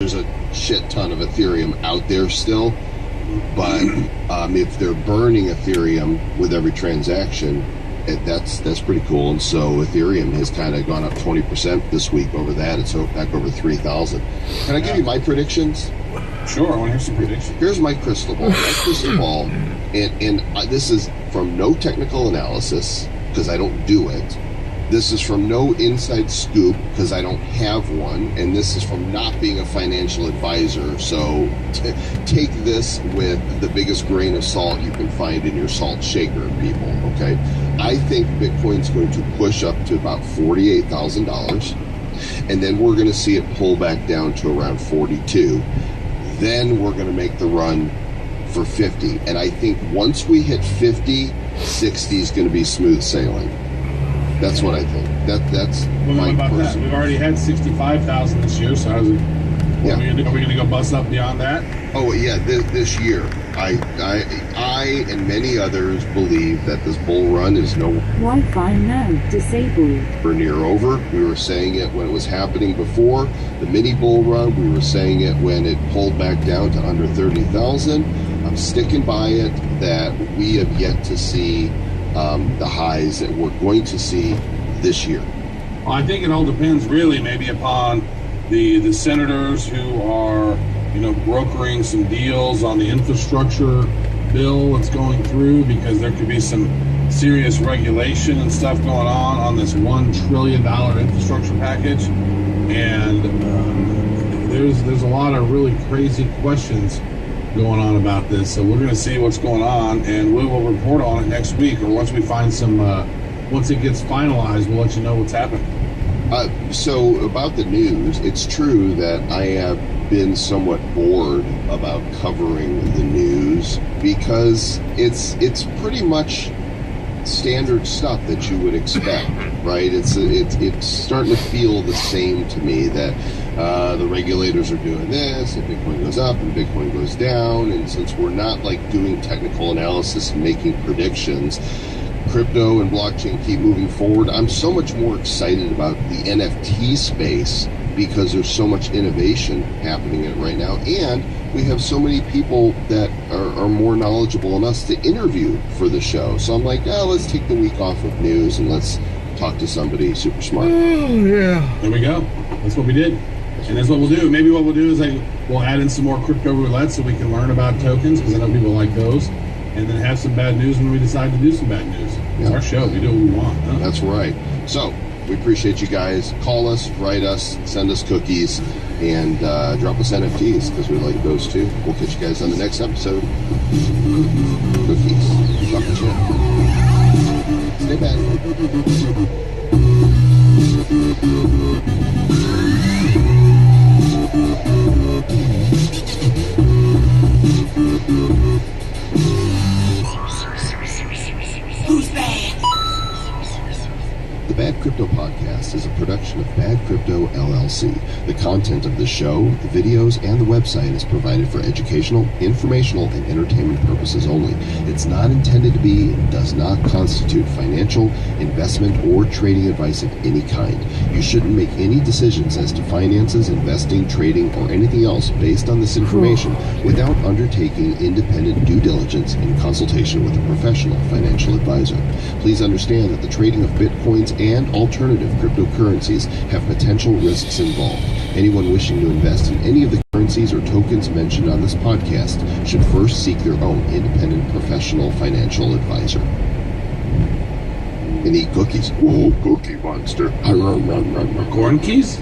there's a shit ton of Ethereum out there still, but if they're burning Ethereum with every transaction, that's pretty cool. And so Ethereum has kind of gone up 20% this week over that. It's back over 3,000. Can I give you my predictions? Sure, I want to hear some predictions. Here's my crystal ball. And this is from no technical analysis, because I don't do it. This is from no inside scoop, because I don't have one. And this is from not being a financial advisor. So take this with the biggest grain of salt you can find in your salt shaker, people, okay? I think Bitcoin's going to push up to about $48,000. And then we're going to see it pull back down to around 42. Then we're going to make the run for 50. And I think once we hit 50, 60 is going to be smooth sailing. That's what I think. That's my personal. We've already had 65,000 this year, so are we going to go bust up beyond that? Oh yeah, this year, I and many others believe that this bull run is Wi-Fi now disabled. We're near over. We were saying it when it was happening before the mini bull run. We were saying it when it pulled back down to under 30,000. I'm sticking by it that we have yet to see the highs that we're going to see this year. Well, I think it all depends really maybe upon the senators who are, brokering some deals on the infrastructure bill that's going through, because there could be some serious regulation and stuff going on this $1 trillion infrastructure package. And there's a lot of really crazy questions going on about this. So we're going to see what's going on, and we will report on it next week, or once we find some, once it gets finalized, we'll let you know what's happening. So about the news, it's true that I have been somewhat bored about covering the news, because it's pretty much standard stuff that you would expect, right? It's starting to feel the same to me, that the regulators are doing this, and Bitcoin goes up and Bitcoin goes down, and since we're not like doing technical analysis and making predictions, crypto and blockchain keep moving forward. I'm so much more excited about the NFT space, because there's so much innovation happening in it right now, and we have so many people that are more knowledgeable than us to interview for the show. So I'm like, let's take the week off of news and let's talk to somebody super smart. Oh, yeah. There we go. That's what we did. And that's what we'll do. Maybe what we'll do is we'll add in some more crypto roulette so we can learn about tokens, because I know people like those, and then have some bad news when we decide to do some bad news. It's our show. We do what we want. Huh? That's right. So we appreciate you guys. Call us, write us, send us cookies, and drop us NFTs, because we like those too. We'll catch you guys on the next episode. Cookies. Chocolate chip. Stay back. Who's bad? The Bad Crypto Podcast is a production of Bad Crypto LLC. The content of the show, the videos, and the website is provided for educational, informational, and entertainment purposes only. It's not intended to be and does not constitute financial, investment, or trading advice of any kind. You shouldn't make any decisions as to finances, investing, trading, or anything else based on this information without undertaking independent due diligence in consultation with a professional financial advisor. Please understand that the trading of Bitcoins and alternative cryptocurrencies have potential risks involved. Anyone wishing to invest in any of the currencies or tokens mentioned on this podcast should first seek their own independent professional financial advisor. And eat cookies. Whoa, Cookie Monster. Corn keys?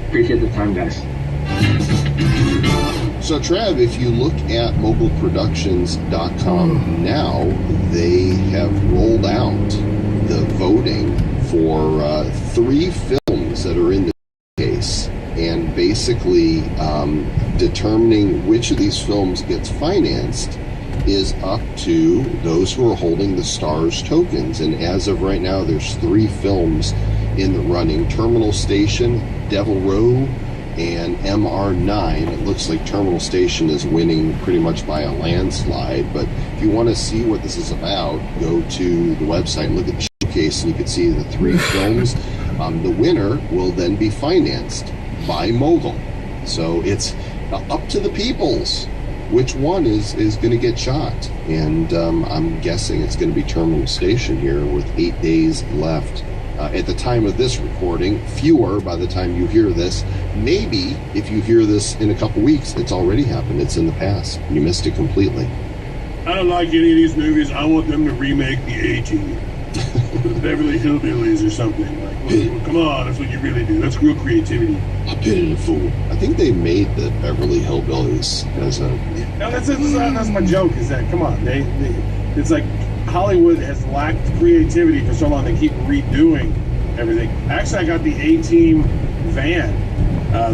Appreciate the time, guys. So, Trev, if you look at mobileproductions.com now, they have rolled out the voting for 3 films that are in the case, and basically determining which of these films gets financed is up to those who are holding the STARS tokens. And as of right now, there's 3 films in the running: Terminal Station, Devil Row, and MR9. It looks like Terminal Station is winning pretty much by a landslide. But if you want to see what this is about, go to the website and look at the showcase, and you can see the 3 films. The winner will then be financed by Mogul. So it's up to the peoples which one is going to get shot. And I'm guessing it's going to be Terminal Station here with 8 days left. At the time of this recording, fewer by the time you hear this. Maybe if you hear this in a couple weeks, it's already happened. It's in the past. You missed it completely. I don't like any of these movies. I want them to remake the A-Team. Beverly Hillbillies or something. Like, well, come on, that's what you really do. That's real creativity. A pitiful. I think they made the Beverly Hillbillies as a... No, that's my joke, is that, come on, it's like Hollywood has lacked creativity for so long, they keep redoing everything. Actually, I got the A-Team van,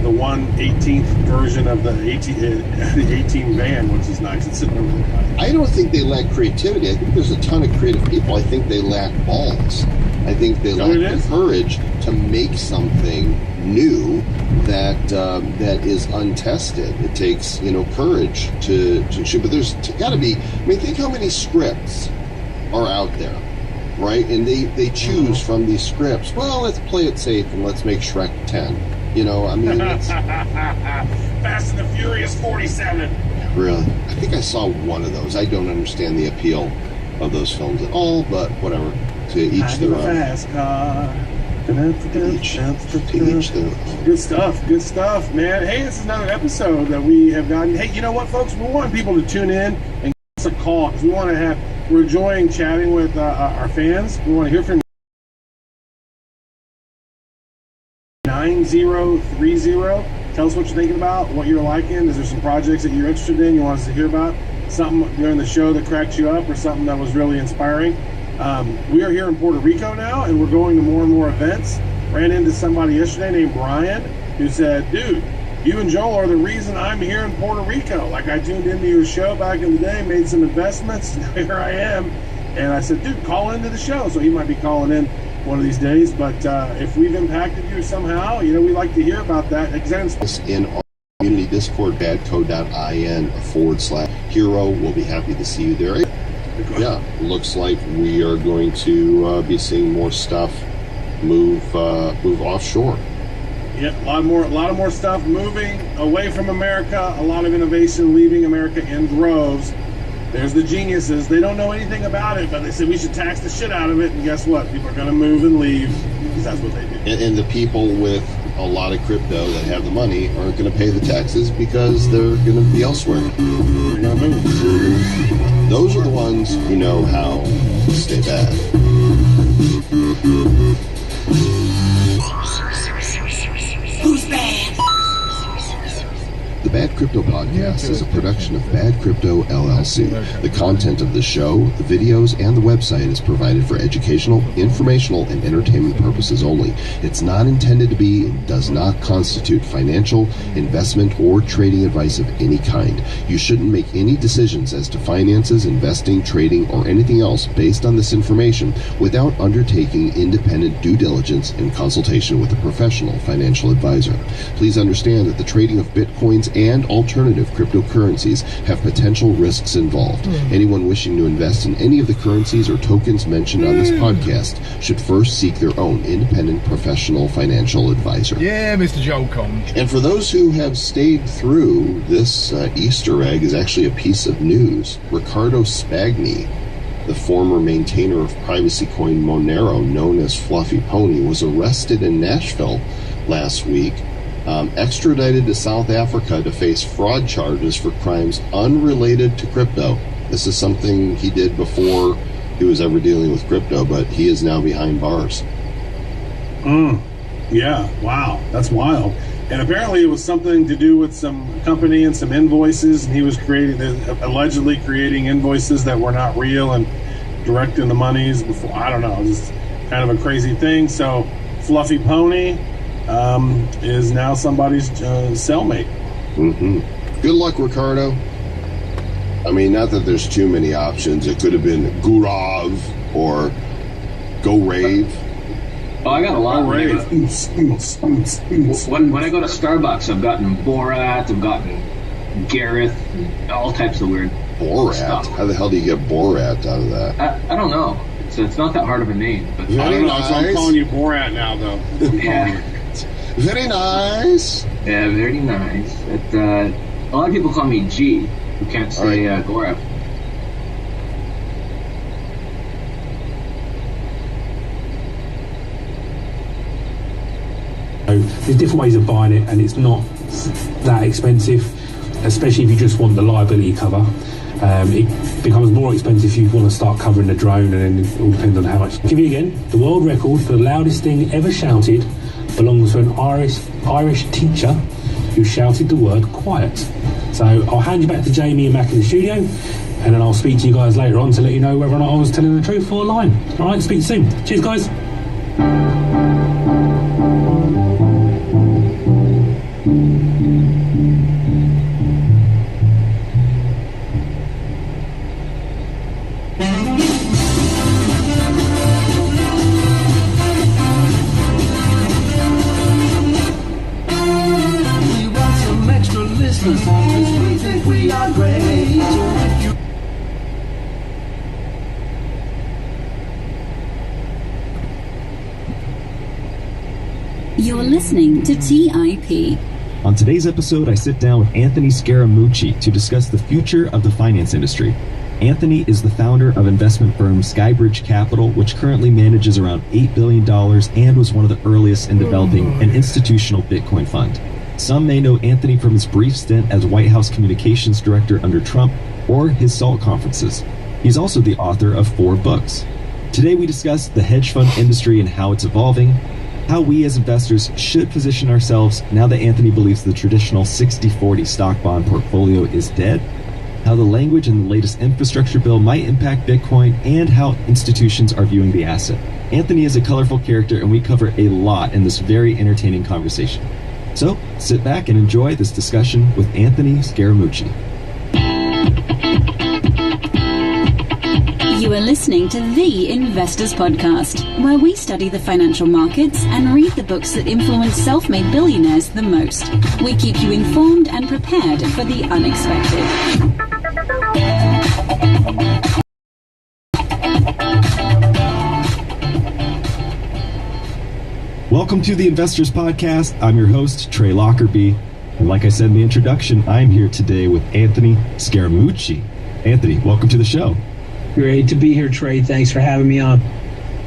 the 1/18th version of the A-Team van, which is nice. It's sitting over there. I don't think they lack creativity. I think there's a ton of creative people. I think they lack balls. I think they lack the courage to make something new that is untested. It takes, courage to shoot. But there's got to be. I mean, think how many scripts are out there, right? And they choose from these scripts. Well, let's play it safe and let's make Shrek 10. I mean, it's Fast and the Furious 47. Really, I think I saw one of those. I don't understand the appeal of those films at all, but whatever. To each their own. Fast car. To each their own. Good stuff, man. Hey, this is another episode that we have gotten. Hey, you know what, folks? We want people to tune in and give us a call because we're enjoying chatting with our fans. We want to hear from you. 9030. Tell us what you're thinking about, what you're liking. Is there some projects that you're interested in, you want us to hear about? Something during the show that cracked you up or something that was really inspiring? We are here in Puerto Rico now, and we're going to more and more events. Ran into somebody yesterday named Brian who said, dude, you and Joel are the reason I'm here in Puerto Rico. Like, I tuned into your show back in the day, made some investments, and here I am. And I said, dude, call into the show. So he might be calling in one of these days. But if we've impacted you somehow, we like to hear about that. In our community Discord, badco.in/hero. We'll be happy to see you there. Yeah, looks like we are going to be seeing more stuff move offshore. Yeah, a lot of more stuff moving away from America. A lot of innovation leaving America in droves. There's the geniuses. They don't know anything about it, but they say we should tax the shit out of it. And guess what? People are going to move and leave because that's what they do. And the people with a lot of crypto that have the money aren't going to pay the taxes because they're going to be elsewhere. They're going to move. Those are the ones who know how to stay bad. Who's bad? The Bad Crypto Podcast is a production of Bad Crypto LLC. The content of the show, the videos, and the website is provided for educational, informational, and entertainment purposes only. It's not intended to be and does not constitute financial, investment, or trading advice of any kind. You shouldn't make any decisions as to finances, investing, trading, or anything else based on this information without undertaking independent due diligence and consultation with a professional financial advisor. Please understand that the trading of Bitcoins and alternative cryptocurrencies have potential risks involved. Anyone wishing to invest in any of the currencies or tokens mentioned on this podcast should first seek their own independent professional financial advisor. Yeah, Mr. Joel Combs. And for those who have stayed through, this Easter egg is actually a piece of news. Riccardo Spagni, the former maintainer of privacy coin Monero, known as Fluffy Pony, was arrested in Nashville last week, extradited to South Africa to face fraud charges for crimes unrelated to crypto. This is something he did before he was ever dealing with crypto, but he is now behind bars. Yeah, wow, that's wild. And apparently it was something to do with some company and some invoices, and he was allegedly creating invoices that were not real and directing the monies before. I don't know, just kind of a crazy thing. So Fluffy Pony is now somebody's cellmate. Good luck, Ricardo. I mean, not that there's too many options. It could have been Gurav or Go Rave. Oh, I got a lot. Oh, right. When I go to Starbucks, I've gotten Borat, I've gotten Gareth, all types of weird Borat? stuff. How the hell do you get Borat out of that? I don't know. It's not that hard of a name. But Very I don't know, so I'm nice. calling you Borat now, though. yeah, Very nice. yeah, very nice. A lot of people call me G, who can't say Gorath. So there's different ways of buying it, and it's not that expensive, especially if you just want the liability cover. It becomes more expensive if you want to start covering the drone, and then it all depends on how much. Give you again, the world record for the loudest thing ever shouted belongs to an Irish teacher who shouted the word quiet. So I'll hand you back to Jamie and back in the studio, and then I'll speak to you guys later on to let you know whether or not I was telling the truth or lying. All right, speak soon. Cheers, guys. You're listening to TIP. On today's episode, I sit down with Anthony Scaramucci to discuss the future of the finance industry. Anthony is the founder of investment firm Skybridge Capital, which currently manages around $8 billion and was one of the earliest in developing an institutional Bitcoin fund. Some may know Anthony from his brief stint as White House communications director under Trump or his SALT conferences. He's also the author of 4 books. Today we discuss the hedge fund industry and how it's evolving, how we as investors should position ourselves now that Anthony believes the traditional 60-40 stock bond portfolio is dead, how the language in the latest infrastructure bill might impact Bitcoin, and how institutions are viewing the asset. Anthony is a colorful character, and we cover a lot in this very entertaining conversation. So sit back and enjoy this discussion with Anthony Scaramucci. You are listening to The Investors Podcast, where we study the financial markets and read the books that influence self-made billionaires the most. We keep you informed and prepared for the unexpected. Welcome to the Investors Podcast. I'm your host, Trey Lockerbie. And like I said in the introduction, I'm here today with Anthony Scaramucci. Anthony, welcome to the show. Great to be here, Trey. Thanks for having me on.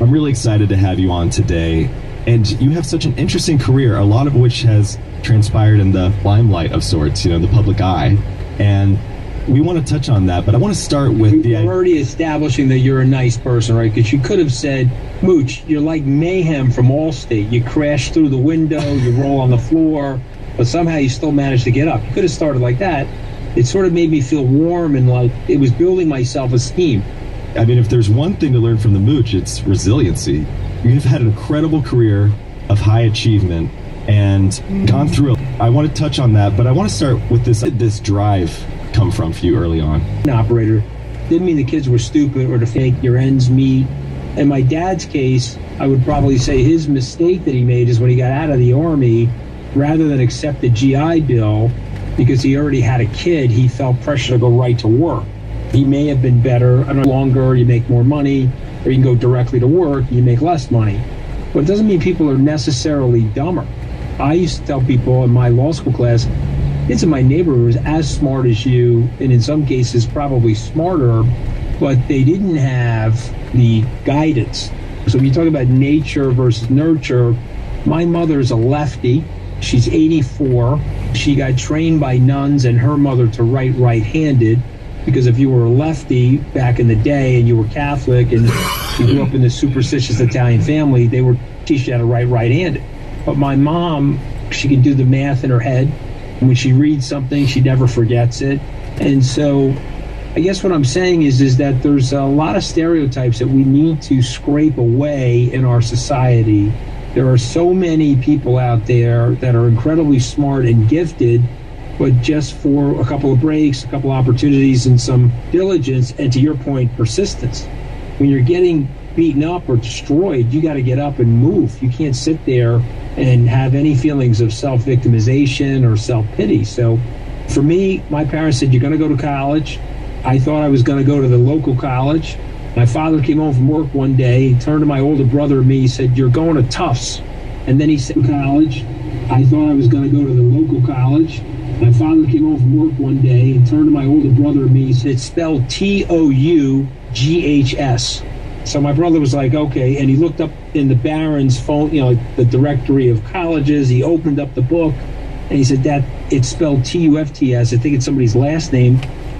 I'm really excited to have you on today. And you have such an interesting career, a lot of which has transpired in the limelight of sorts, the public eye. And we want to touch on that, but I want to start with You're already establishing that you're a nice person, right? Because you could have said, Mooch, you're like Mayhem from Allstate. You crash through the window, you roll on the floor, but somehow you still managed to get up. You could have started like that. It sort of made me feel warm and like it was building my self-esteem. I mean, if there's one thing to learn from the Mooch, it's resiliency. You've had an incredible career of high achievement and gone through it. I want to touch on that, but I want to start with this drive come from for you early on. An operator didn't mean the kids were stupid or to fake your ends meet. In my dad's case, I would probably say his mistake that he made is when he got out of the Army, rather than accept the GI Bill, because he already had a kid, he felt pressure to go right to work. He may have been better, longer, you make more money, or you can go directly to work, you make less money. But it doesn't mean people are necessarily dumber. I used to tell people in my law school class, kids in my neighborhood was as smart as you, and in some cases probably smarter, but they didn't have the guidance. So when you talk about nature versus nurture, my mother's a lefty. She's 84. She got trained by nuns and her mother to write right-handed, because if you were a lefty back in the day and you were Catholic and you grew up in this superstitious Italian family, they would teach you how to write right-handed. But my mom, she can do the math in her head. And when she reads something, she never forgets it. And so I guess what I'm saying is that there's a lot of stereotypes that we need to scrape away in our society. There are so many people out there that are incredibly smart and gifted, but just for a couple of breaks, a couple of opportunities, and some diligence, and to your point, persistence. When you're getting beaten up or destroyed, you got to get up and move. You can't sit there and have any feelings of self-victimization or self-pity. So for me, my parents said, you're going to go to college. I thought I was going to go to the local college. My father came home from work one day. He turned to my older brother and me. He said, you're going to Tufts. And then he said, college. I thought I was going to go to the local college. My father came home from work one day and turned to my older brother and me. He said, it's spelled Toughs. So my brother was like, okay. And he looked up in the Barron's phone, the directory of colleges. He opened up the book and he said that it's spelled Tufts. I think it's somebody's last name.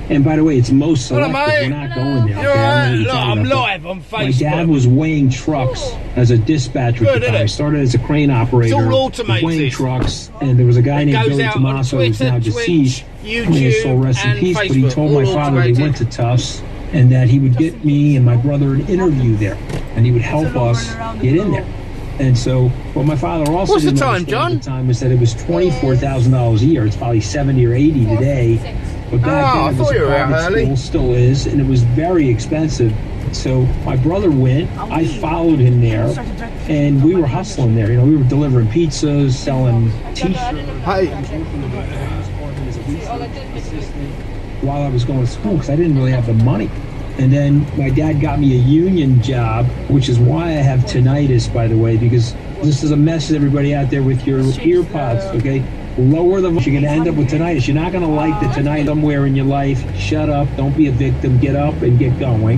And by the way, it's most selective. We're not going there. Okay? I'm live on Facebook. My dad was weighing trucks as a dispatcher at the time. I started as a crane operator, it's all automated. Weighing trucks, and there was a guy named Billy Tommaso who's now deceased. May his soul rest in peace. But he told my father that he went to Tufts and that he would get me and my brother an interview there, and he would help us get in there. And so, what my father also What's the didn't time, understand John? at the time was that it was $24,000 a year. It's probably 70 or 80 today. But back then, it was a private school, still is, and it was very expensive. So my brother went. I followed him there, and we were hustling there. We were delivering pizzas, selling T-shirts. While I was going to school, because I didn't really have the money. And then my dad got me a union job, which is why I have tinnitus, by the way, because this is a message, everybody out there, with your ear pods, okay? Lower the volume. You're going to end up with tinnitus. You're not going to like the tinnitus somewhere in your life. Shut up. Don't be a victim. Get up and get going.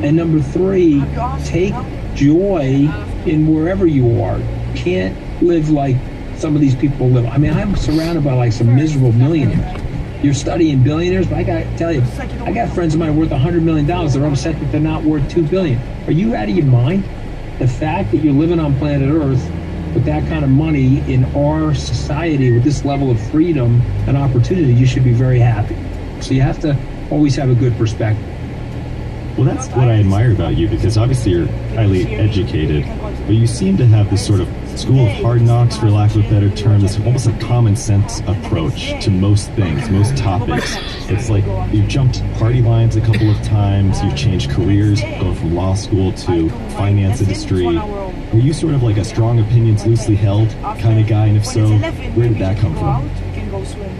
And number 3, take joy in wherever you are. You can't live like some of these people live. I mean, I'm surrounded by like some miserable millionaires. You're studying billionaires, but I got to tell you, I got friends of mine worth $100 million. They're upset that they're not worth $2 billion. Are you out of your mind? The fact that you're living on planet Earth with that kind of money in our society, with this level of freedom and opportunity, you should be very happy. So you have to always have a good perspective. Well, that's what I admire about you, because obviously you're highly educated, but you seem to have this sort of school of hard knocks, for lack of a better term, this almost a common sense approach to most things, most topics. It's like you've jumped party lines a couple of times, you've changed careers, going from law school to finance industry. Are you sort of like a strong opinions, loosely held kind of guy? And if so, where did that come from?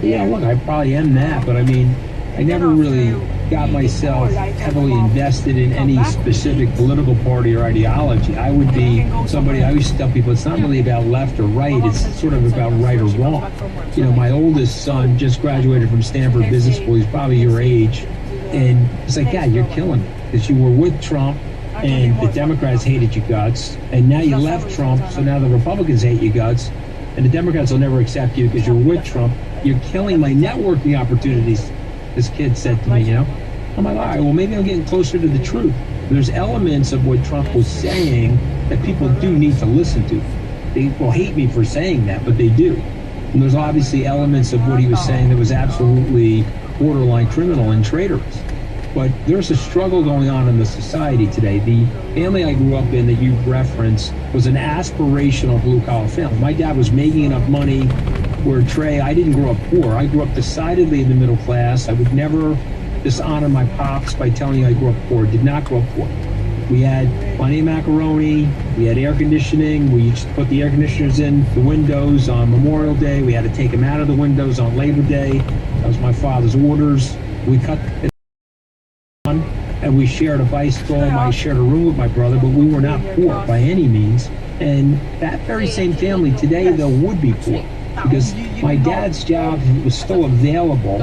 Yeah, look, I probably am that, but I mean, I never really got myself heavily invested in any specific political party or ideology. I would be somebody, I used to tell people, it's not really about left or right, it's sort of about right or wrong. My oldest son just graduated from Stanford Business School, he's probably your age, and he's like, Dad, you're killing me, because you were with Trump, and the Democrats hated you guts, and now you left Trump, so now the Republicans hate you guts, and the Democrats will never accept you because you're with Trump. You're killing my networking opportunities, this kid said to me, I'm like, all right, well, maybe I'm getting closer to the truth. There's elements of what Trump was saying that people do need to listen to. People hate me for saying that, but they do. And there's obviously elements of what he was saying that was absolutely borderline criminal and traitorous. But there's a struggle going on in the society today. The family I grew up in that you referenced was an aspirational blue-collar family. My dad was making enough money where, Trey, I didn't grow up poor. I grew up decidedly in the middle class. I would never dishonor my pops by telling you I grew up poor. Did not grow up poor. We had plenty of macaroni. We had air conditioning. We used to put the air conditioners in the windows on Memorial Day. We had to take them out of the windows on Labor Day. That was my father's orders. We cut it on, and we shared a bicycle. I shared a room with my brother, but we were not poor by any means. And that very same family today, though, would be poor, because my dad's job was still available,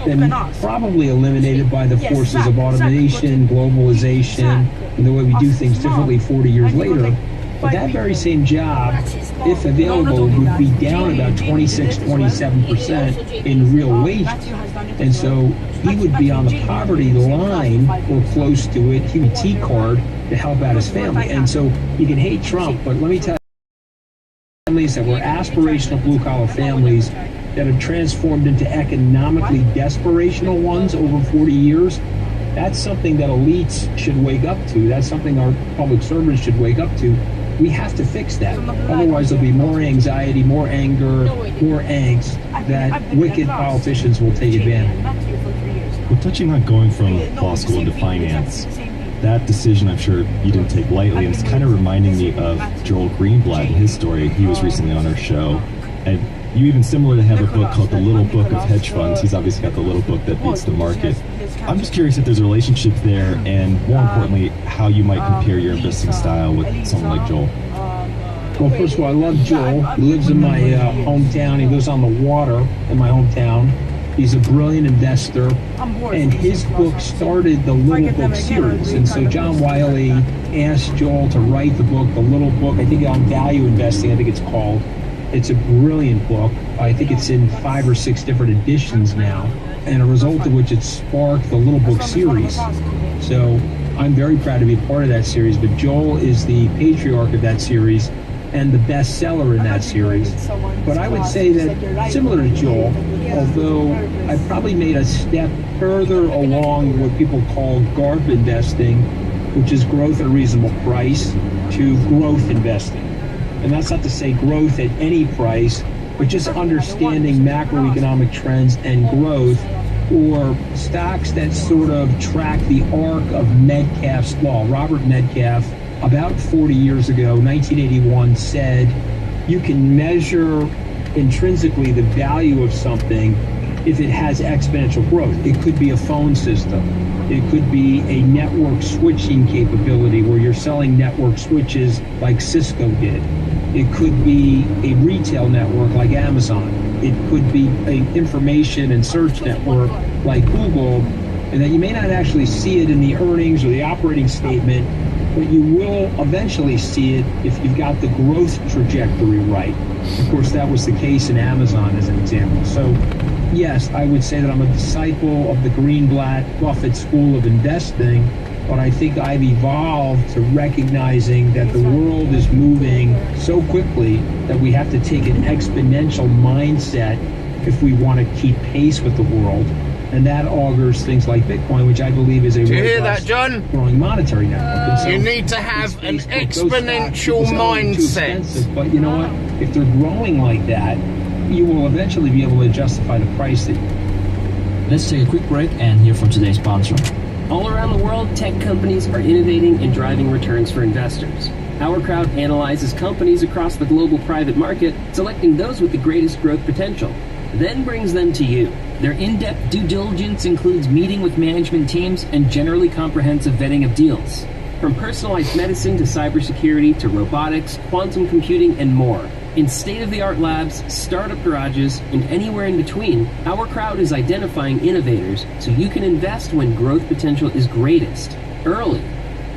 then probably eliminated by the forces of automation, globalization, and the way we do things differently 40 years later. But that very same job, if available, would be down about 26, 27% in real wages. And so he would be on the poverty line or close to it. He would T-card to help out his family. And so you can hate Trump, but let me tell you, families that were aspirational blue-collar families that have transformed into economically desperational ones over 40 years, that's something that elites should wake up to. That's something our public servants should wake up to. We have to fix that. Otherwise, there'll be more anxiety, more anger, more angst that wicked politicians will take advantage of. Well, touching on going from law school into finance, that decision, I'm sure you didn't take lightly, and it's kind of reminding me of Joel Greenblatt and his story. He was recently on our show, and you even similar to have a book called The Little Book of Hedge Funds. He's obviously got the little book that beats the market. I'm just curious if there's a relationship there, and more importantly, how you might compare your investing style with someone like Joel. Well, first of all, I love Joel. He lives in my hometown. He lives on the water in my hometown. He's a brilliant investor, and his book started the Little Book series. And so John Wiley asked Joel to write the book, The Little Book, I think on value investing, I think it's called. It's a brilliant book. I think it's in 5 or 6 different editions now, and a result of which it sparked the Little Book series. So I'm very proud to be a part of that series, but Joel is the patriarch of that series and the bestseller in that series. But I would say that, similar to Joel, although I probably made a step further along what people call GARP investing, which is growth at a reasonable price, to growth investing. And that's not to say growth at any price, but just understanding macroeconomic trends and growth, or stocks that sort of track the arc of Metcalfe's law. Robert Metcalfe, about 40 years ago, 1981, said you can measure intrinsically the value of something if it has exponential growth. It could be a phone system. It could be a network switching capability where you're selling network switches like Cisco did. It could be a retail network like Amazon. It could be an information and search network like Google, and that you may not actually see it in the earnings or the operating statement, but you will eventually see it if you've got the growth trajectory right. Of course, that was the case in Amazon as an example. So, yes, I would say that I'm a disciple of the Greenblatt Buffett School of Investing, but I think I've evolved to recognizing that the world is moving so quickly that we have to take an exponential mindset if we want to keep pace with the world. And that augurs things like Bitcoin, which I believe is a robust, growing monetary network. So you need to have an exponential mindset. But you know what? If they're growing like that, you will eventually be able to justify the price that. Let's take a quick break and hear from today's sponsor. All around the world, tech companies are innovating and driving returns for investors. Our Crowd analyzes companies across the global private market, selecting those with the greatest growth potential, then brings them to you. Their in-depth due diligence includes meeting with management teams and generally comprehensive vetting of deals. From personalized medicine to cybersecurity to robotics, quantum computing, and more. In state-of-the-art labs, startup garages, and anywhere in between, Our Crowd is identifying innovators so you can invest when growth potential is greatest, early.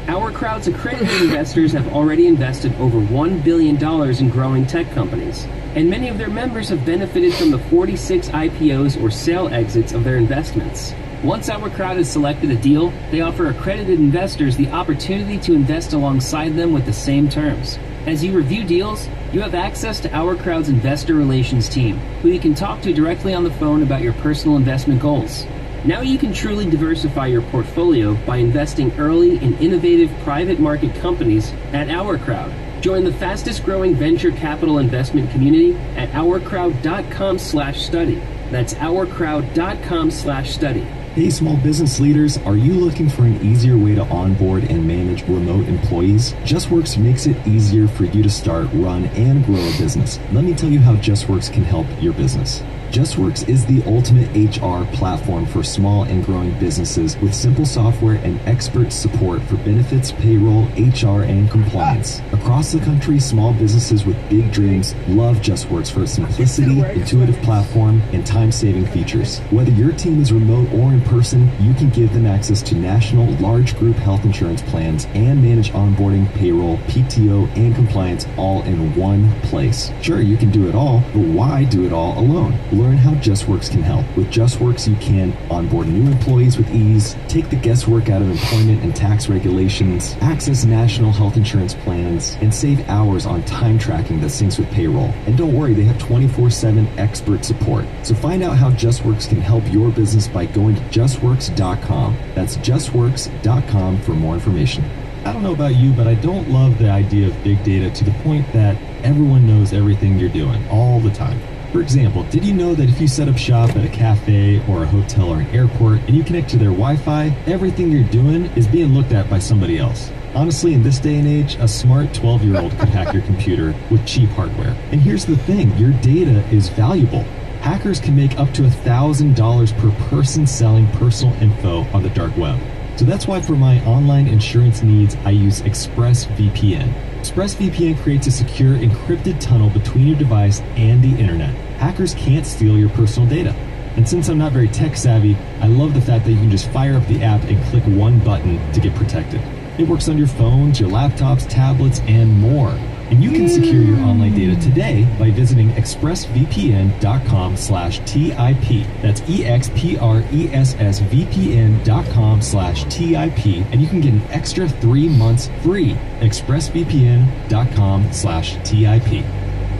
Our Crowd's accredited investors have already invested over $1 billion in growing tech companies, and many of their members have benefited from the 46 IPOs or sale exits of their investments. Once Our Crowd has selected a deal, they offer accredited investors the opportunity to invest alongside them with the same terms. As you review deals, you have access to Our Crowd's investor relations team, who you can talk to directly on the phone about your personal investment goals. Now you can truly diversify your portfolio by investing early in innovative private market companies at Our Crowd. Join the fastest growing venture capital investment community at ourcrowd.com/study. That's ourcrowd.com/study. Hey, small business leaders, are you looking for an easier way to onboard and manage remote employees? JustWorks makes it easier for you to start, run, and grow a business. Let me tell you how JustWorks can help your business. JustWorks is the ultimate HR platform for small and growing businesses with simple software and expert support for benefits, payroll, HR, and compliance. Across the country, small businesses with big dreams love JustWorks for its simplicity, intuitive platform, and time-saving features. Whether your team is remote or in person, you can give them access to national large group health insurance plans and manage onboarding, payroll, PTO, and compliance all in one place. Sure, you can do it all, but why do it all alone? Learn how JustWorks can help. With JustWorks, you can onboard new employees with ease, take the guesswork out of employment and tax regulations, access national health insurance plans, and save hours on time tracking that syncs with payroll. And don't worry, they have 24/7 expert support. So find out how JustWorks can help your business by going to justworks.com. That's justworks.com for more information. I don't know about you, but I don't love the idea of big data to the point that everyone knows everything you're doing all the time. For example, did you know that if you set up shop at a cafe or a hotel or an airport and you connect to their Wi-Fi, everything you're doing is being looked at by somebody else? Honestly, in this day and age, a smart 12-year-old could hack your computer with cheap hardware. And here's the thing, your data is valuable. Hackers can make up to $1,000 per person selling personal info on the dark web. So that's why for my online insurance needs, I use ExpressVPN. ExpressVPN creates a secure encrypted tunnel between your device and the internet. Hackers can't steal your personal data. And since I'm not very tech savvy, I love the fact that you can just fire up the app and click one button to get protected. It works on your phones, your laptops, tablets, and more. And you can secure your online data today by visiting expressvpn.com/TIP. That's expressvpn.com/TIP. And you can get an extra 3 months free. expressvpn.com/TIP.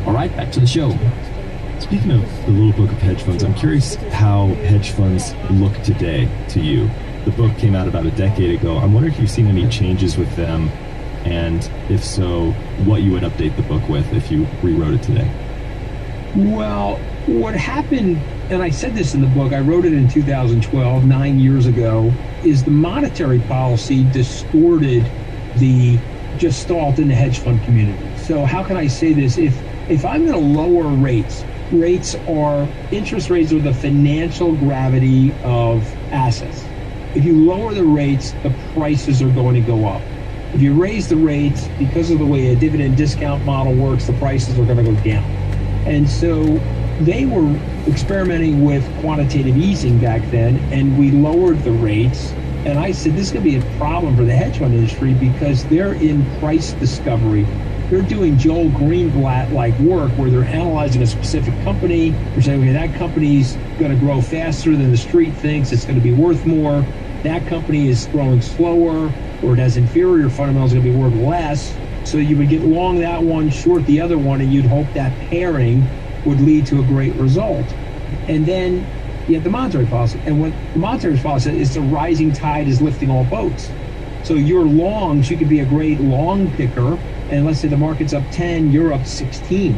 All right, back to the show. Speaking of the little book of hedge funds, I'm curious how hedge funds look today to you. The book came out about a decade ago. I'm wondering if you've seen any changes with them, and if so, what you would update the book with if you rewrote it today. Well, what happened, and I said this in the book, I wrote it in 2012, 9 years ago, is the monetary policy distorted the gestalt in the hedge fund community. So how can I say this? If I'm going to lower rates are, interest rates are the financial gravity of assets. If you lower the rates, the prices are going to go up. If you raise the rates, because of the way a dividend discount model works, the prices are going to go down. And so they were experimenting with quantitative easing back then, and we lowered the rates. And I said, this is going to be a problem for the hedge fund industry because they're in price discovery. They're doing Joel Greenblatt-like work where they're analyzing a specific company. They're saying, okay, that company's going to grow faster than the street thinks. It's going to be worth more. That company is growing slower, or it has inferior fundamentals, going to be worth less. So you would get long that one, short the other one, and you'd hope that pairing would lead to a great result. And then you have the monetary policy. And what the monetary policy is, the rising tide is lifting all boats. So your longs, you could be a great long picker, and let's say the market's up 10, you're up 16.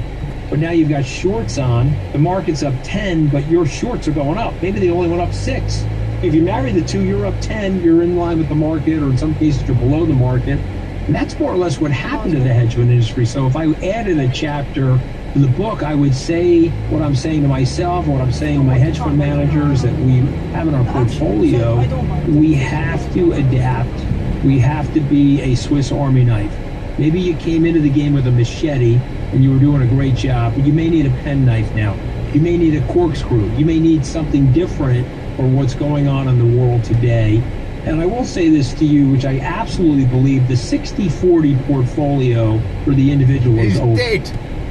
But now you've got shorts on, the market's up 10, but your shorts are going up. Maybe they only went up 6. If you marry the two, you're up 10, you're in line with the market, or in some cases you're below the market. And that's more or less what happened to the hedge fund industry. So if I added a chapter to the book, I would say what I'm saying to myself, what I'm saying to my hedge fund managers that we have in our portfolio. We have to adapt. We have to be a Swiss Army knife. Maybe you came into the game with a machete and you were doing a great job, but you may need a penknife now. You may need a corkscrew. You may need something different for what's going on in the world today. And I will say this to you, which I absolutely believe, the 60-40 portfolio for the individual is over.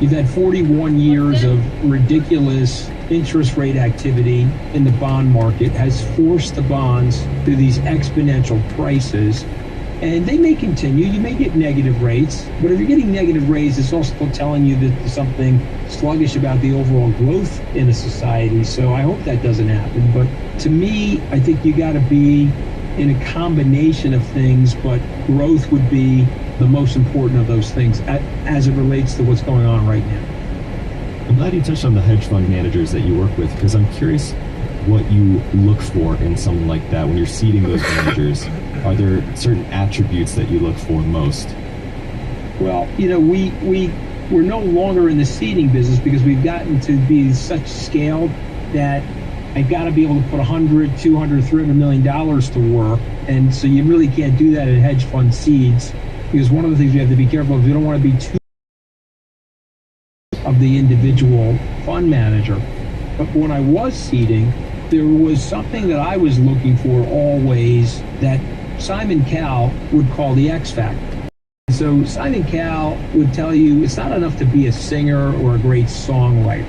You've had 41 years of ridiculous interest rate activity in the bond market, has forced the bonds to these exponential prices. And they may continue. You may get negative rates, but if you're getting negative rates, it's also telling you that there's something sluggish about the overall growth in a society. So I hope that doesn't happen. But to me, I think you got to be in a combination of things, but growth would be the most important of those things as it relates to what's going on right now. I'm glad you touched on the hedge fund managers that you work with, because I'm curious what you look for in something like that when you're seeding those managers. Are there certain attributes that you look for most? Well, you know, we're no longer in the seeding business because we've gotten to be such scale that I've got to be able to put $100, $200, $300 million to work. And so you really can't do that in hedge fund seeds, because one of the things you have to be careful of, you don't want to be too of the individual fund manager. But when I was seeding, there was something that I was looking for always that Simon Cowell would call the X factor. So Simon Cowell would tell you it's not enough to be a singer or a great songwriter.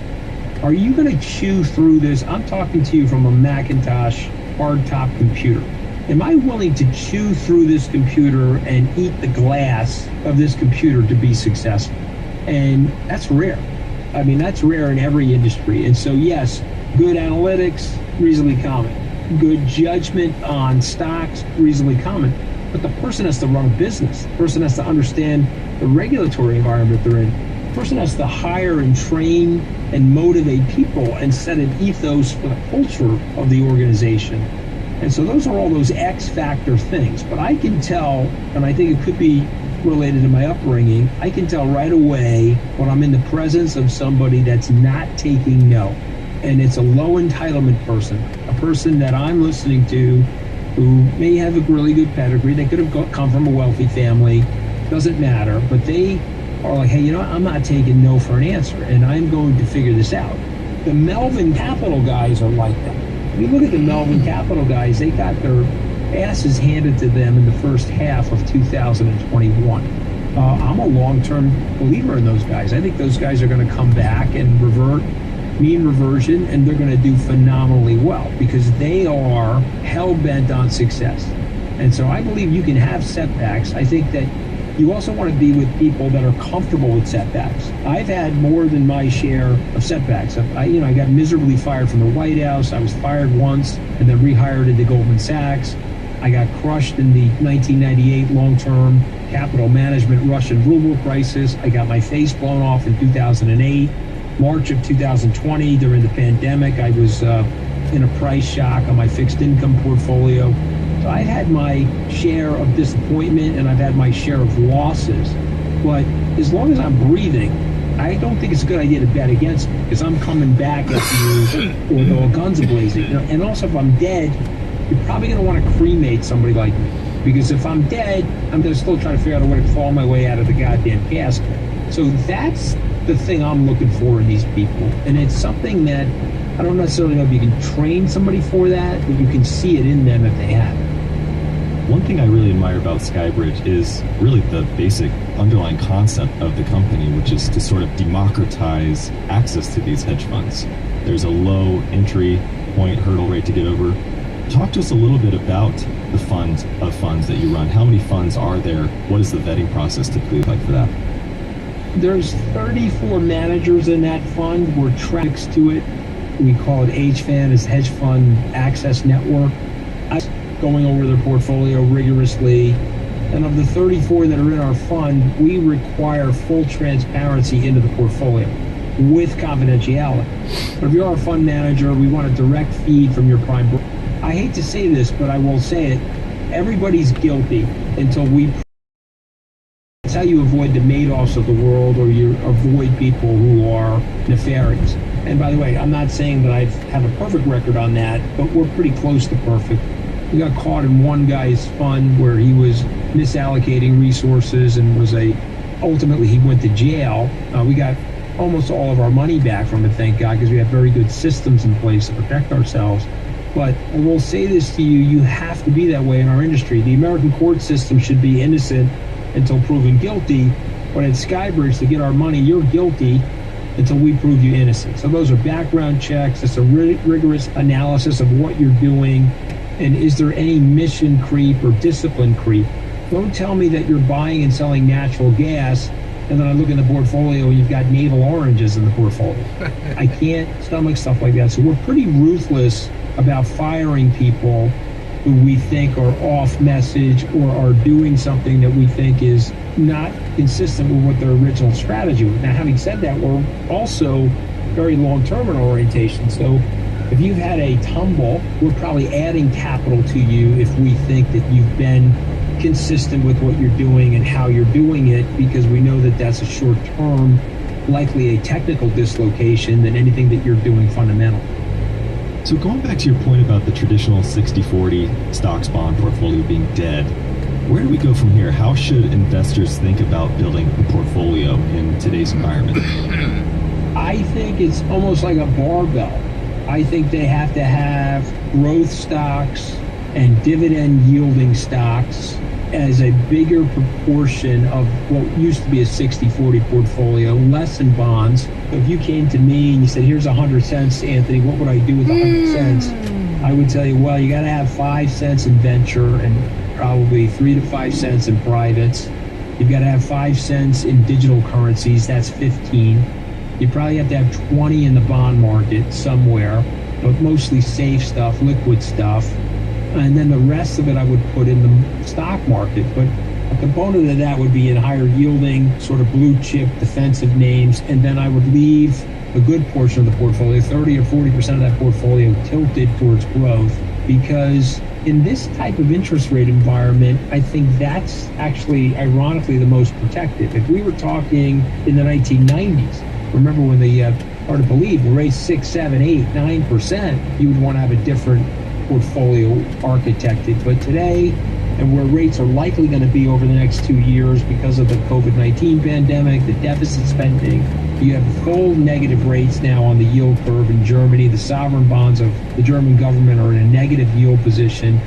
Are you going to chew through this? I'm talking to you from a Macintosh hardtop computer. Am I willing to chew through this computer and eat the glass of this computer to be successful? And that's rare. I mean, that's rare in every industry. And so, yes, good analytics, reasonably common. Good judgment on stocks, reasonably common. But the person has to run a business. The person has to understand the regulatory environment they're in. person has to hire and train and motivate people and set an ethos for the culture of the organization. And so those are all those X factor things. But I can tell, and I think it could be related to my upbringing, I can tell right away when I'm in the presence of somebody that's not taking no. And it's a low entitlement person, a person that I'm listening to who may have a really good pedigree. They could have come from a wealthy family, doesn't matter, but they are like, hey, I'm not taking no for an answer, and I'm going to figure this out. The Melvin Capital guys are like that. If you look at the Melvin Capital guys, they got their asses handed to them in the first half of 2021. I'm a long-term believer in those guys. I think those guys are going to come back and revert mean reversion, and they're going to do phenomenally well because they are hell-bent on success. And so I believe you can have setbacks. I think that you also want to be with people that are comfortable with setbacks. I've had more than my share of setbacks. I got miserably fired from the White House. I was fired once and then rehired into Goldman Sachs. I got crushed in the 1998 long-term capital management Russian ruble crisis. I got my face blown off in 2008. March of 2020, during the pandemic, I was in a price shock on my fixed income portfolio. So I've had my share of disappointment and I've had my share of losses. But as long as I'm breathing, I don't think it's a good idea to bet against me because I'm coming back at you with all guns blazing. And also, if I'm dead, you're probably going to want to cremate somebody like me. Because if I'm dead, I'm going to still try to figure out a way to claw my way out of the goddamn casket. So that's the thing I'm looking for in these people. And it's something that I don't necessarily know if you can train somebody for that, but you can see it in them if they have it. One thing I really admire about Skybridge is really the basic underlying concept of the company, which is to sort of democratize access to these hedge funds. There's a low entry point hurdle rate to get over. Talk to us a little bit about the fund of funds that you run. How many funds are there? What is the vetting process typically like for that? There's 34 managers in that fund. We're tracks to it. We call it HFAN, as Hedge Fund Access Network. I'm going over their portfolio rigorously. And of the 34 that are in our fund, we require full transparency into the portfolio with confidentiality. But if you're our fund manager, we want a direct feed from your prime broker. I hate to say this, but I will say it. Everybody's guilty until we. That's how you avoid the Madoffs of the world, or you avoid people who are nefarious. And by the way, I'm not saying that I have a perfect record on that, but we're pretty close to perfect. We got caught in one guy's fund where he was misallocating resources and ultimately he went to jail. We got almost all of our money back from it, thank God, because we have very good systems in place to protect ourselves. But I will say this to you, you have to be that way in our industry. The American court system should be innocent until proven guilty, but at Skybridge, to get our money, you're guilty until we prove you innocent. So those are background checks. It's a rigorous analysis of what you're doing, and is there any mission creep or discipline creep. Don't tell me that you're buying and selling natural gas, and then I look in the portfolio and you've got navel oranges in the portfolio. I can't stomach stuff like that. So we're pretty ruthless about firing people who we think are off message or are doing something that we think is not consistent with what their original strategy was. Now, having said that, we're also very long-term in orientation. So if you've had a tumble, we're probably adding capital to you if we think that you've been consistent with what you're doing and how you're doing it, because we know that that's a short-term, likely a technical dislocation than anything that you're doing fundamental. So going back to your point about the traditional 60-40 stocks bond portfolio being dead, where do we go from here? How should investors think about building a portfolio in today's environment? I think it's almost like a barbell. I think they have to have growth stocks and dividend yielding stocks as a bigger proportion of what used to be a 60-40 portfolio, less in bonds. So if you came to me and you said, here's 100 cents, Anthony, what would I do with 100 cents? I would tell you, well, you got to have 5 cents in venture and probably 3 to 5 cents in privates. You've got to have 5 cents in digital currencies. That's 15. You probably have to have 20 in the bond market somewhere, but mostly safe stuff, liquid stuff. And then the rest of it I would put in the stock market. But A component of that would be in higher yielding, sort of blue chip defensive names, and then I would leave a good portion of the portfolio, 30 or 40% of that portfolio, tilted towards growth, because in this type of interest rate environment, I think that's actually, ironically, the most protective. If we were talking in the 1990s, remember when hard to believe, the rates 6, 7, 8, 9%, you would want to have a different portfolio architected. But today, and where rates are likely going to be over the next 2 years because of the COVID-19 pandemic, the deficit spending, you have full negative rates now on the yield curve in Germany. The sovereign bonds of the German government are in a negative yield position.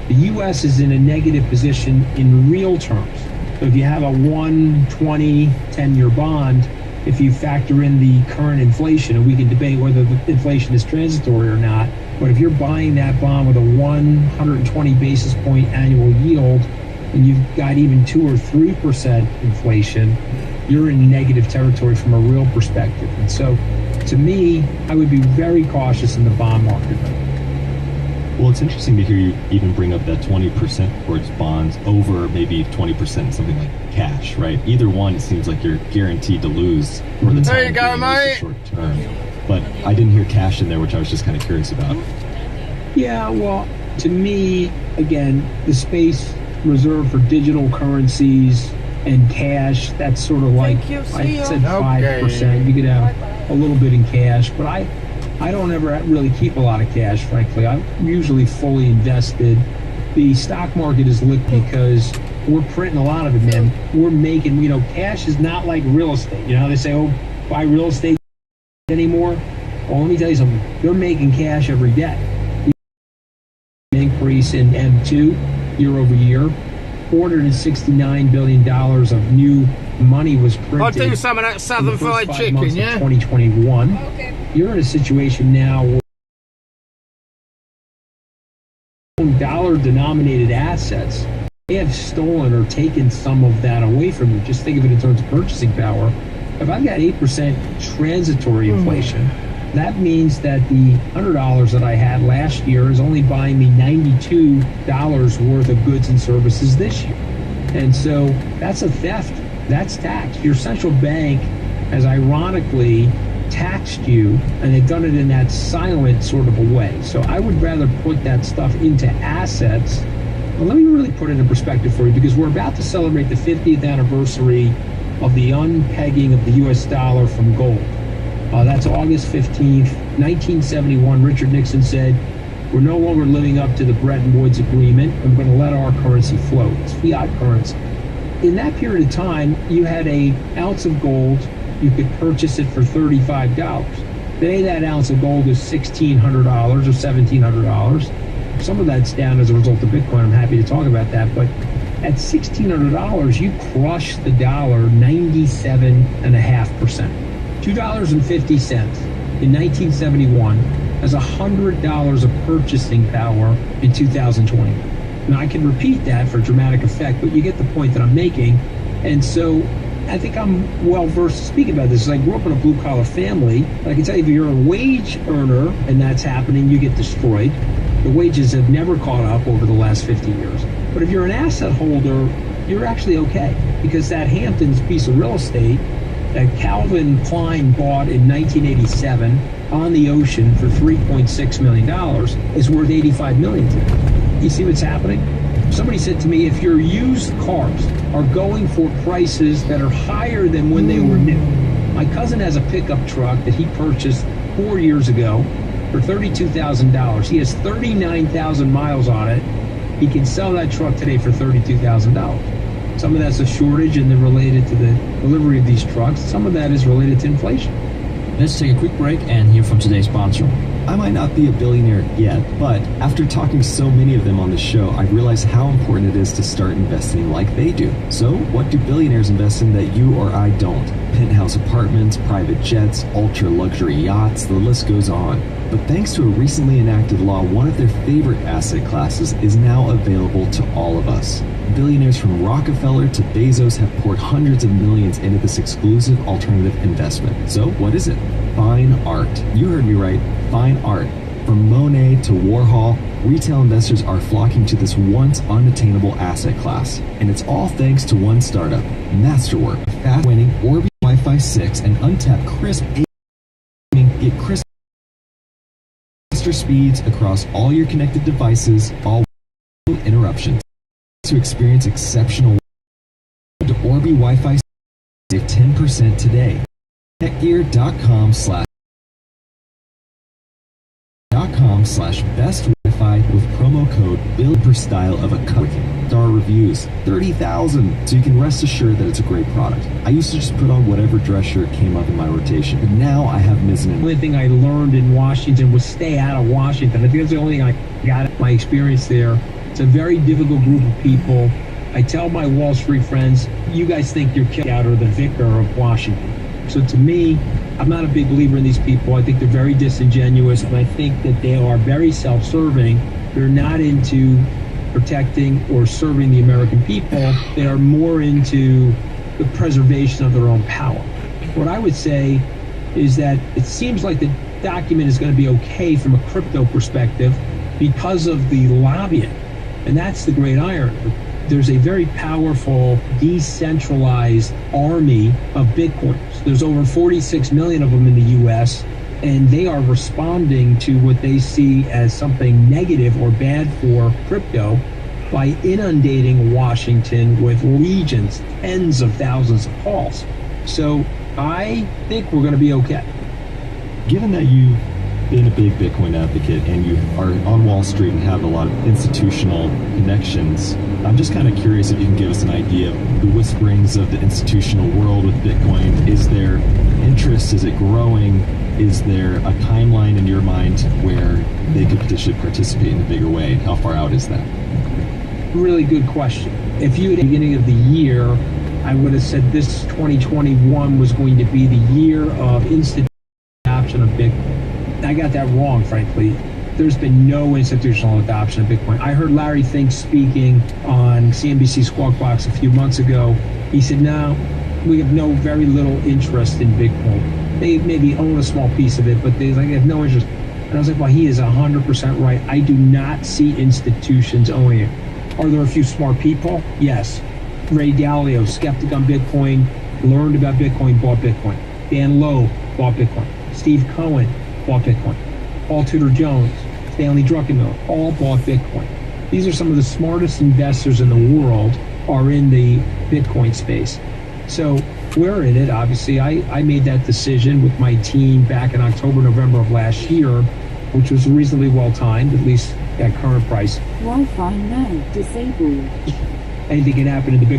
The U.S. is in a negative position in real terms. So if you have a 120 10-year bond, if you factor in the current inflation, and we can debate whether the inflation is transitory or not, but if you're buying that bond with a 120 basis point annual yield, and you've got even 2 or 3% inflation, you're in negative territory from a real perspective. And so, to me, I would be very cautious in the bond market. Well, it's interesting to hear you even bring up that 20% towards bonds over maybe 20% something like cash, right? Either one, it seems like you're guaranteed to lose for the time There you go, being, mate. short term. But I didn't hear cash in there, which I was just kind of curious about. Yeah, well, to me, again, the space reserved for digital currencies and cash, that's sort of like, I said 5%. You could have a little bit in cash, but I don't ever really keep a lot of cash, frankly. I'm usually fully invested. The stock market is liquid because we're printing a lot of it, man. We're making, cash is not like real estate. You know how they say, oh, buy real estate anymore? Well, let me tell you something. They're making cash every day. Increase in M2 year over year. $469 billion of new money was printed. I'll do some of that Southern Fried Chicken, yeah? 2021. Okay. You're in a situation now where dollar-denominated assets, they have stolen or taken some of that away from you. Just think of it in terms of purchasing power. If I've got 8% transitory inflation, that means that the $100 that I had last year is only buying me $92 worth of goods and services this year. And so that's a theft. That's tax. Your central bank has ironically taxed you, and they've done it in that silent sort of a way. So I would rather put that stuff into assets. Well, let me really put it in perspective for you, because we're about to celebrate the 50th anniversary of the unpegging of the U.S. dollar from gold. That's August 15th, 1971. Richard Nixon said, we're no longer living up to the Bretton Woods Agreement. I'm going to let our currency float. It's fiat currency. In that period of time, you had an ounce of gold. You could purchase it for $35. Today, that ounce of gold is $1,600 or $1,700. Some of that's down as a result of Bitcoin. I'm happy to talk about that. But at $1,600, you crush the dollar 97.5%. $2.50 in 1971 has $100 of purchasing power in 2020. Now, I can repeat that for dramatic effect, but you get the point that I'm making. And so I think I'm well versed to speak about this. I grew up in a blue-collar family. I can tell you, if you're a wage earner and that's happening, you get destroyed. The wages have never caught up over the last 50 years. But if you're an asset holder, you're actually okay, because that Hamptons piece of real estate that Calvin Klein bought in 1987 on the ocean for $3.6 million is worth $85 million today. You see what's happening? Somebody said to me, if your used cars are going for prices that are higher than when they were new. My cousin has a pickup truck that he purchased 4 years ago for $32,000. He has 39,000 miles on it. He can sell that truck today for $32,000. Some of that's a shortage and they're related to the delivery of these trucks. Some of that is related to inflation. Let's take a quick break and hear from today's sponsor. I might not be a billionaire yet, but after talking to so many of them on the show, I realized how important it is to start investing like they do. So, what do billionaires invest in that you or I don't? Penthouse apartments, private jets, ultra-luxury yachts, the list goes on. But thanks to a recently enacted law, one of their favorite asset classes is now available to all of us. Billionaires from Rockefeller to Bezos have poured hundreds of millions into this exclusive alternative investment. So, what is it? Fine art. You heard me right. Fine art. From Monet to Warhol, Retail investors are flocking to this once unattainable asset class, and it's all thanks to one startup, Masterwork, fast-winning Orbi Wi-Fi 6 and untapped crisp 8. Get crisp faster speeds across all your connected devices, all without interruptions. To experience exceptional to Orbi Wi-Fi 6, save 10% today. netgear.com/best Wi-Fi with promo code build per style of a cup. Star reviews 30,000, so you can rest assured that it's a great product. I used to just put on whatever dress shirt came up in my rotation, but now I have mezzanine. The only thing I learned in Washington was stay out of Washington. I think that's the only thing I got my experience there. It's a very difficult group of people. I tell my Wall Street friends, you guys think you're kicked out or the vicar of Washington. So to me, I'm not a big believer in these people. I think they're very disingenuous, and I think that they are very self-serving. They're not into protecting or serving the American people. They are more into the preservation of their own power. What I would say is that it seems like the document is going to be okay from a crypto perspective because of the lobbying. And that's the great irony. There's a very powerful, decentralized army of Bitcoiners. There's over 46 million of them in the U.S., and they are responding to what they see as something negative or bad for crypto by inundating Washington with legions, tens of thousands of calls. So I think we're going to be okay. Given that you've been a big Bitcoin advocate and you are on Wall Street and have a lot of institutional connections, I'm just kind of curious if you can give us an idea of the whisperings of the institutional world with Bitcoin. Is there interest? Is it growing? Is there a timeline in your mind where they could potentially participate in a bigger way? How far out is that? Really good question. If you at the beginning of the year, I would have said this 2021 was going to be the year of institutional adoption of Bitcoin. I got that wrong, frankly. There's been no institutional adoption of Bitcoin. I heard Larry Fink speaking on CNBC Squawk Box a few months ago. He said, no, we have very little interest in Bitcoin. They maybe own a small piece of it, but they have no interest. And I was like, well, he is 100% right. I do not see institutions owning it. Are there a few smart people? Yes. Ray Dalio, skeptic on Bitcoin, learned about Bitcoin, bought Bitcoin. Dan Loeb bought Bitcoin. Steve Cohen bought Bitcoin. Paul Tudor Jones, Stanley Druckenmiller, all bought Bitcoin. These are some of the smartest investors in the world are in the Bitcoin space. So we're in it, obviously. I made that decision with my team back in October, November of last year, which was reasonably well timed, at least at current price. Wi-Fi now disabled. Anything can happen in the Bitcoin